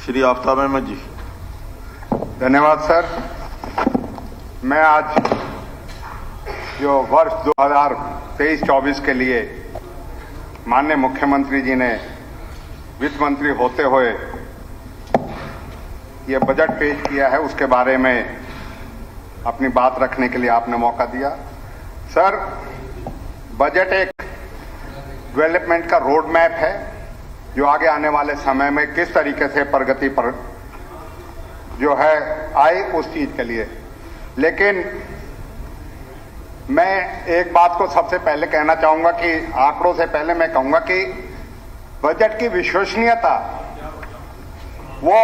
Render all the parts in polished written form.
श्री आफ्ताब अहमद जी। धन्यवाद सर। मैं आज जो वर्ष 2023-24 के लिए माननीय मुख्यमंत्री जी ने वित्त मंत्री होते हुए ये बजट पेश किया है, उसके बारे में अपनी बात रखने के लिए आपने मौका दिया। सर, बजट एक डेवलपमेंट का रोड मैप है जो आगे आने वाले समय में किस तरीके से प्रगति पर जो है आए उस चीज के लिए। लेकिन मैं एक बात को सबसे पहले कहना चाहूंगा कि आंकड़ों से पहले मैं कहूंगा कि बजट की विश्वसनीयता वो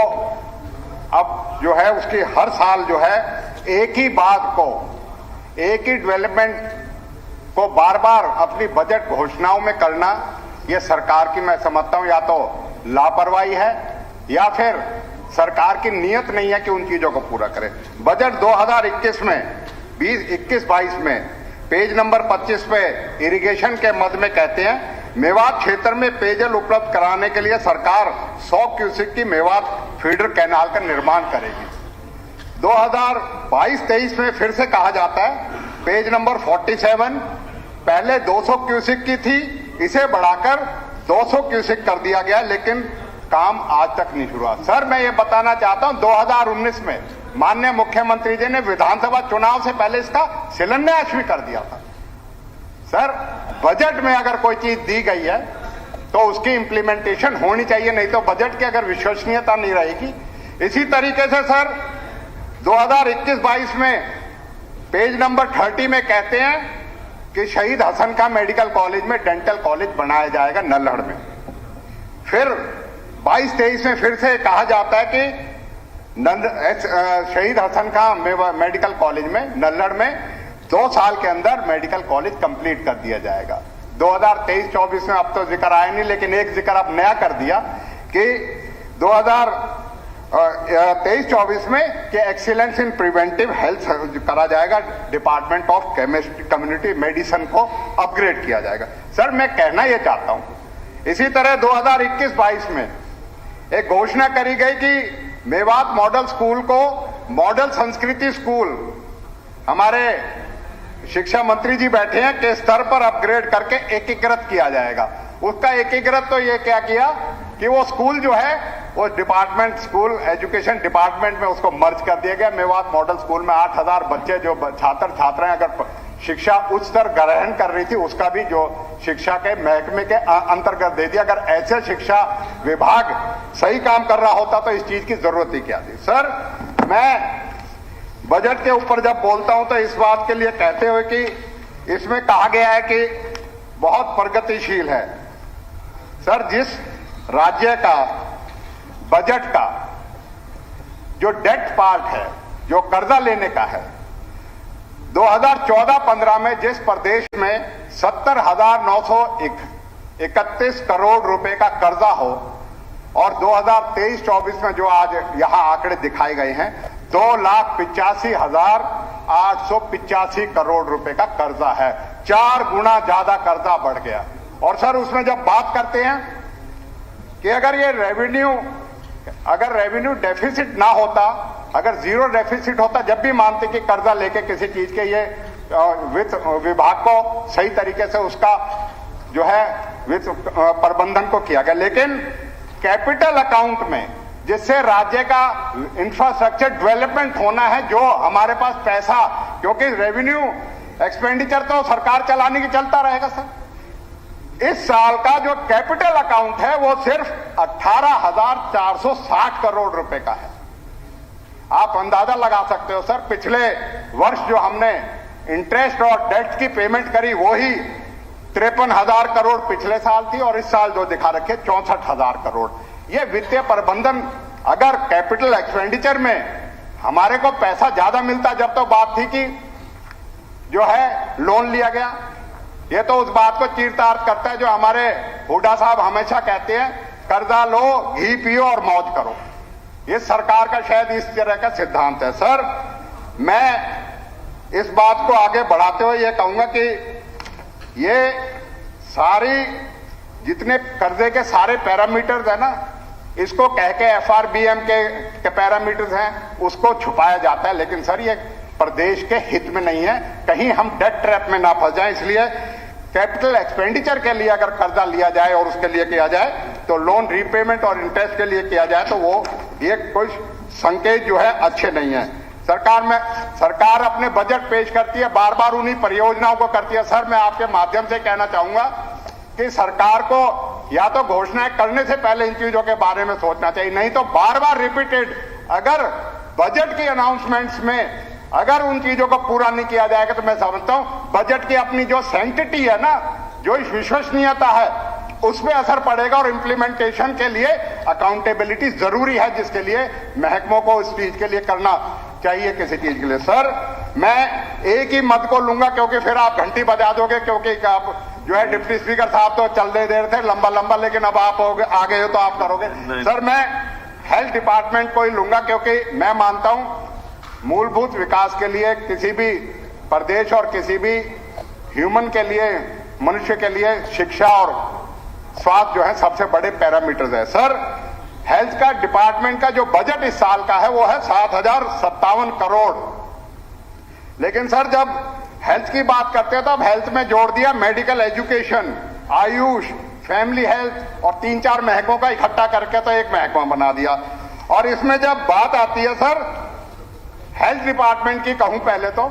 अब जो है उसकी हर साल जो है एक ही बात को, एक ही डेवलपमेंट को बार बार अपनी बजट घोषणाओं में करना, ये सरकार की मैं समझता हूं या तो लापरवाही है या फिर सरकार की नीयत नहीं है कि उन चीजों को पूरा करे। बजट 2021 में 21-22 में पेज नंबर 25 पे इरिगेशन के मद में कहते हैं मेवात क्षेत्र में पेयजल उपलब्ध कराने के लिए सरकार 100 क्यूसेक की मेवात फीडर कैनाल का निर्माण करेगी। 2022-23 में फिर से कहा जाता है पेज नंबर 47, पहले 200 क्यूसेक की थी, इसे बढ़ाकर 200 क्यूसेक कर दिया गया, लेकिन काम आज तक नहीं शुरू। सर, मैं ये बताना चाहता हूं 2019 में माननीय मुख्यमंत्री जी ने विधानसभा चुनाव से पहले इसका शिलान्यास भी कर दिया था। सर, बजट में अगर कोई चीज दी गई है तो उसकी इंप्लीमेंटेशन होनी चाहिए, नहीं तो बजट की अगर विश्वसनीयता नहीं रहेगी। इसी तरीके से सर 2021-22 में पेज नंबर 30 में कहते हैं कि शहीद हसन खां मेडिकल कॉलेज में डेंटल कॉलेज बनाया जाएगा नल्हड़ में। फिर 22-23 में फिर से कहा जाता है कि शहीद हसन खां मेडिकल कॉलेज में नल्हड़ में 2 साल के अंदर मेडिकल कॉलेज कंप्लीट कर दिया जाएगा। 2023-24 में अब तो जिक्र आया नहीं, लेकिन एक जिक्र अब नया कर दिया कि 2023-24 में कि एक्सीलेंस इन प्रिवेंटिव हेल्थ करा जाएगा, department of chemistry community medicine को अपग्रेड किया जाएगा। सर, मैं कहना यह चाहता हूं, इसी तरह 2021-22 में एक घोषणा करी गई कि मेवात मॉडल स्कूल को मॉडल संस्कृति स्कूल, हमारे शिक्षा मंत्री जी बैठे हैं, के स्तर पर अपग्रेड करके एकीकृत किया जाएगा। उसका एकीकृत तो ये क्या किया कि वो स्कूल जो है वो डिपार्टमेंट स्कूल एजुकेशन डिपार्टमेंट में उसको मर्ज कर दिया गया। मेवात मॉडल स्कूल में 8,000 बच्चे जो छात्र छात्राएं अगर शिक्षा उच्च स्तर ग्रहण कर रही थी उसका भी जो शिक्षा के महकमे के अंतर्गत दे दिया। अगर ऐसे शिक्षा विभाग सही काम कर रहा होता तो इस चीज की जरूरत ही क्या थी। सर, मैं बजट के ऊपर जब बोलता हूं तो इस बात के लिए कहते हुए कि इसमें कहा गया है कि बहुत प्रगतिशील है। सर, जिस राज्य का बजट का जो डेट पार्ट है, जो कर्जा लेने का है, 2014-15 में जिस प्रदेश में 70,931 करोड़ रुपए का कर्जा हो और 2023-24 में जो आज यहां आंकड़े दिखाए गए हैं 2,85,885 करोड़ रुपए का कर्जा है, 4 गुना ज्यादा कर्जा बढ़ गया। और सर, उसमें जब बात करते हैं कि अगर ये रेवेन्यू डेफिसिट ना होता, अगर जीरो डेफिसिट होता, जब भी मानते कि कर्जा लेके किसी चीज के ये वित्त विभाग को सही तरीके से उसका जो है वित्त प्रबंधन को किया गया, लेकिन कैपिटल अकाउंट में जिससे राज्य का इंफ्रास्ट्रक्चर डेवलपमेंट होना है, जो हमारे पास पैसा, क्योंकि रेवेन्यू एक्सपेंडिचर तो सरकार चलाने की चलता रहेगा। सर, इस साल का जो कैपिटल अकाउंट है वो सिर्फ 18,460 करोड़ रुपए का है। आप अंदाजा लगा सकते हो सर, पिछले वर्ष जो हमने इंटरेस्ट और डेट की पेमेंट करी वो ही 53,000 करोड़ पिछले साल थी और इस साल जो दिखा रखे 64,000 करोड़। ये वित्तीय प्रबंधन, अगर कैपिटल एक्सपेंडिचर में हमारे को पैसा ज्यादा मिलता, जब तो बात थी कि जो है लोन लिया गया, ये तो उस बात को चीरतार्थ करता है जो हमारे हुड्डा साहब हमेशा कहते हैं, कर्जा लो, घी पियो और मौज करो। ये सरकार का शायद इस तरह का सिद्धांत है। सर, मैं इस बात को आगे बढ़ाते हुए ये कहूंगा कि ये सारी जितने कर्जे के सारे पैरामीटर्स है ना, इसको कह के FRBM के पैरामीटर्स हैं उसको छुपाया जाता है, लेकिन सर ये प्रदेश के हित में नहीं है, कहीं हम डेट ट्रैप में ना फंस जाएं। इसलिए कैपिटल एक्सपेंडिचर के लिए अगर कर्जा लिया जाए और उसके लिए किया जाए तो लोन रीपेमेंट और इंटरेस्ट के लिए किया जाए तो वो ये कोई संकेत जो है अच्छे नहीं है। सरकार अपने बजट पेश करती है, बार बार उन्हीं परियोजनाओं को करती है। सर मैं आपके माध्यम से कहना चाहूंगा कि सरकार को या तो घोषणाएं करने से पहले इन चीजों के बारे में सोचना चाहिए, नहीं तो बार बार रिपीटेड अगर बजट की अनाउंसमेंट्स में अगर उन चीजों को पूरा नहीं किया जाएगा तो मैं समझता हूं बजट की अपनी जो सैंक्टिटी है ना, जो विश्वसनीयता है, उसमें असर पड़ेगा और इंप्लीमेंटेशन के लिए अकाउंटेबिलिटी जरूरी है, जिसके लिए महकमों को इस चीज के लिए करना चाहिए किसी चीज के लिए। सर मैं एक ही मत को लूंगा क्योंकि फिर आप घंटी बजा दोगे, क्योंकि आप जो है डिप्टी स्पीकर साहब तो चलने दे रहे थे लंबा लंबा, लेकिन अब आप आ गए हो तो आप करोगे। सर मैं हेल्थ डिपार्टमेंट को ही लूंगा क्योंकि मैं मानता हूं मूलभूत विकास के लिए किसी भी प्रदेश और किसी भी ह्यूमन के लिए, मनुष्य के लिए शिक्षा और स्वास्थ्य जो है सबसे बड़े पैरामीटर्स है। सर हेल्थ का डिपार्टमेंट का जो बजट इस साल का है वो है 7,057 करोड़, लेकिन सर जब हेल्थ की बात करते हैं तो अब हेल्थ में जोड़ दिया medical education, Ayush, family health और 3-4 महकमों का इकट्ठा करके तो एक महकमा बना दिया। और इसमें जब बात आती है सर हेल्थ डिपार्टमेंट की, कहूं पहले तो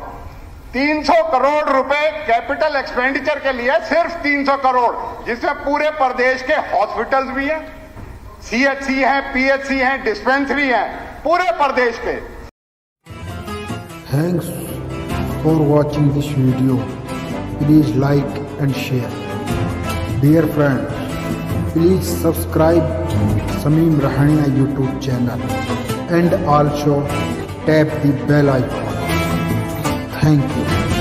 300 करोड़ रुपए कैपिटल एक्सपेंडिचर के लिए, सिर्फ 300 करोड़, जिसमें पूरे प्रदेश के हॉस्पिटल्स भी हैं, CHC हैं, PHC हैं, डिस्पेंसरी हैं, पूरे प्रदेश के। Thanks for watching this video. Please like and share. Dear friends, please subscribe Samim Rahania YouTube channel and also tap the bell icon. Thank you.